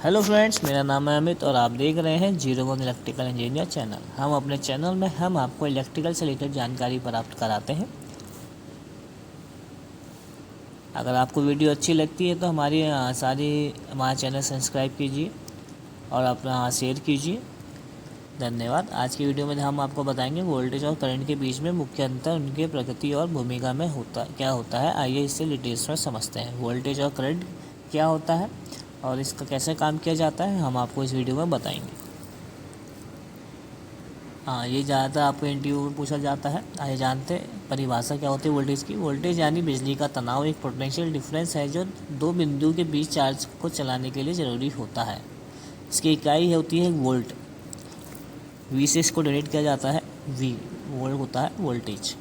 Hello friends, मेरा नाम है अमित और आप देख रहे हैं 01 इलेक्ट्रिकल इंजीनियर चैनल। हम अपने चैनल में हम आपको इलेक्ट्रिकल से रिलेटेड जानकारी प्राप्त कराते हैं। अगर आपको वीडियो अच्छी लगती है तो हमारा चैनल सब्सक्राइब कीजिए और अपना शेयर कीजिए। धन्यवाद। आज की वीडियो में हम आपको बताएंगे वोल्टेज और करंट के बीच में मुख्य अंतर, उनके प्रकृति और भूमिका में क्या होता है। आइए इससे डिटेल्स में समझते हैं वोल्टेज और करंट क्या होता है और इसका कैसे काम किया जाता है, हम आपको इस वीडियो में बताएंगे। ये ज़्यादातर आपको इंटरव्यू में पूछा जाता है। आइए जानते हैं परिभाषा क्या होती है वोल्टेज की। वोल्टेज यानी बिजली का तनाव एक पोटेंशियल डिफरेंस है जो दो बिंदु के बीच चार्ज को चलाने के लिए ज़रूरी होता है। इसकी इकाई होती है वोल्ट। वी से इसको डिनोट किया जाता है। वी वोल्ट होता है वोल्टेज।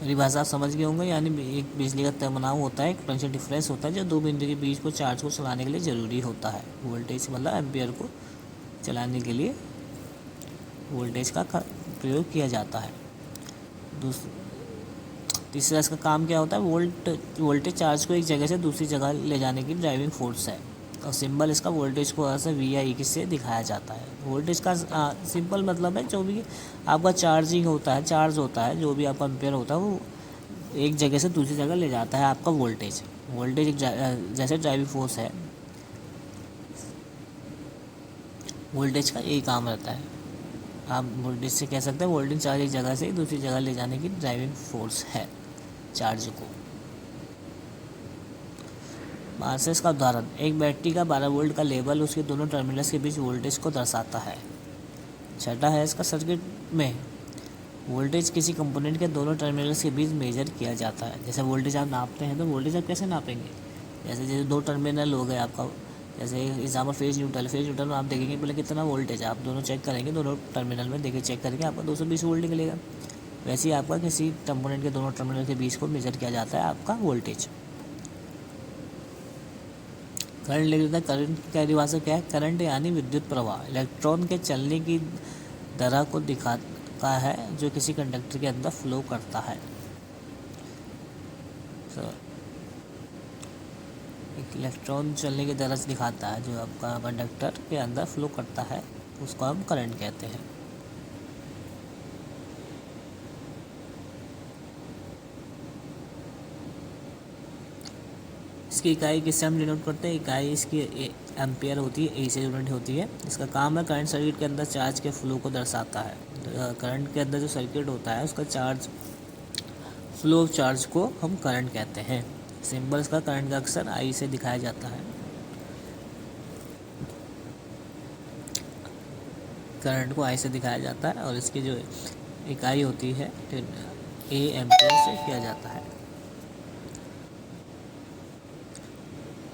परिभाषा आप समझ गए होंगे। यानी एक बिजली का तनाव होता है, एक पोटेंशियल डिफरेंस होता है जो दो बिंदु के बीच को चार्ज को चलाने के लिए ज़रूरी होता है। वोल्टेज मतलब एम्पियर को चलाने के लिए वोल्टेज का प्रयोग किया जाता है। तीसरा इसका काम क्या होता है, वोल्टेज चार्ज को एक जगह से दूसरी जगह ले जाने की ड्राइविंग फोर्स है। और सिंबल इसका वोल्टेज को ऐसे वी या ई से दिखाया जाता है। वोल्टेज का सिंपल मतलब है जो भी आपका चार्जिंग होता है, चार्ज होता है, जो भी आपका एम्पियर होता है वो एक जगह से दूसरी जगह ले जाता है आपका वोल्टेज। वोल्टेज एक जैसे ड्राइविंग फोर्स है, वोल्टेज का यही काम रहता है। आप वोल्टेज से कह सकते हैं वोल्टेज चार्ज एक जगह से दूसरी जगह ले जाने की ड्राइविंग फोर्स है चार्ज को। मासेस का उदाहरण, एक बैटरी का 12 वोल्ट का लेबल उसके दोनों टर्मिनल्स के बीच वोल्टेज को दर्शाता है। छठा है इसका, सर्किट में वोल्टेज किसी कंपोनेंट के दोनों टर्मिनल्स के बीच मेजर किया जाता है। जैसे वोल्टेज आप नापते हैं तो वोल्टेज आप कैसे नापेंगे, जैसे दो टर्मिनल हो गए आपका, जैसे एग्जाम्पल फेज न्यूट्रल में आप देखेंगे पहले कितना वोल्टेज है, आप दोनों चेक करेंगे, दोनों टर्मिनल में देखिए चेक करके आपका 220 वोल्ट निकलेगा। वैसे ही आपका किसी कंपोनेंट के दोनों टर्मिनल के बीच को मेजर किया जाता है आपका वोल्टेज। करंट ले लेते हैं। करंट की परिभाषा क्या है, करंट यानी विद्युत प्रवाह इलेक्ट्रॉन के चलने की दर को दिखाता है जो किसी कंडक्टर के अंदर फ्लो करता है। एक इलेक्ट्रॉन चलने की दर दिखाता है जो आपका कंडक्टर के अंदर फ्लो करता है, उसको हम करंट कहते हैं। इसकी इकाई किससे हम डिनोट करते हैं, इकाई इसकी एम्पियर होती है, ए से यूनिट होती है। इसका काम है करंट सर्किट के अंदर चार्ज के फ्लो को दर्शाता है। करंट के अंदर जो सर्किट होता है उसका चार्ज फ्लो चार्ज को हम करंट कहते हैं। सिंबल इसका करंट का अक्सर आई से दिखाया जाता है। करंट को आई से दिखाया जाता है और इसकी जो इकाई होती है ए एम्पियर से किया जाता है।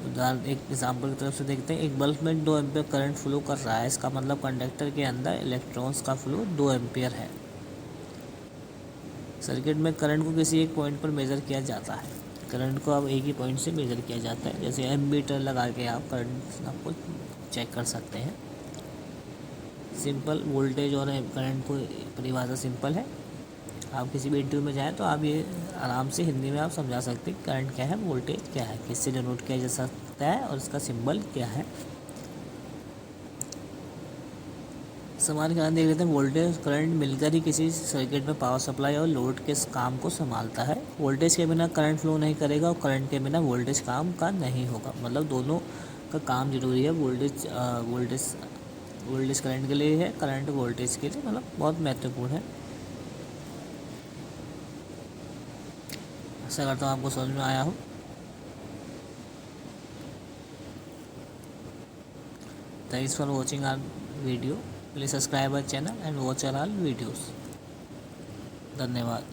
उदाहरण एक एग्जाम्पल की तरफ से देखते हैं। एक बल्ब में 2 एम्पियर करंट फ्लो कर रहा है, इसका मतलब कंडक्टर के अंदर इलेक्ट्रॉन्स का फ्लो 2 एम्पियर है। सर्किट में करंट को किसी एक पॉइंट पर मेज़र किया जाता है। करंट को अब एक ही पॉइंट से मेज़र किया जाता है, जैसे एमीटर लगा के आप करंट आपको चेक कर सकते हैं। सिंपल वोल्टेज और करंट को परिभाषा सिंपल है। आप किसी भी इंटरव्यू में जाएं तो आप ये आराम से हिंदी में आप समझा सकते हैं करंट क्या है, वोल्टेज क्या है, किससे डिनोट किया जा सकता है और इसका सिंबल क्या है। समान कारण देख लेते हैं। वोल्टेज करंट मिलकर ही किसी सर्किट में पावर सप्लाई और लोड के काम को संभालता है। वोल्टेज के बिना करंट फ्लो नहीं करेगा और करंट के बिना वोल्टेज काम का नहीं होगा। मतलब दोनों का काम जरूरी है। वोल्टेज करंट के लिए है, करंट वोल्टेज के लिए, मतलब बहुत महत्वपूर्ण है। आशा करता हूँ आपको समझ में आया हो। Thanks for watching our video. Please subscribe our channel and watch our videos। धन्यवाद।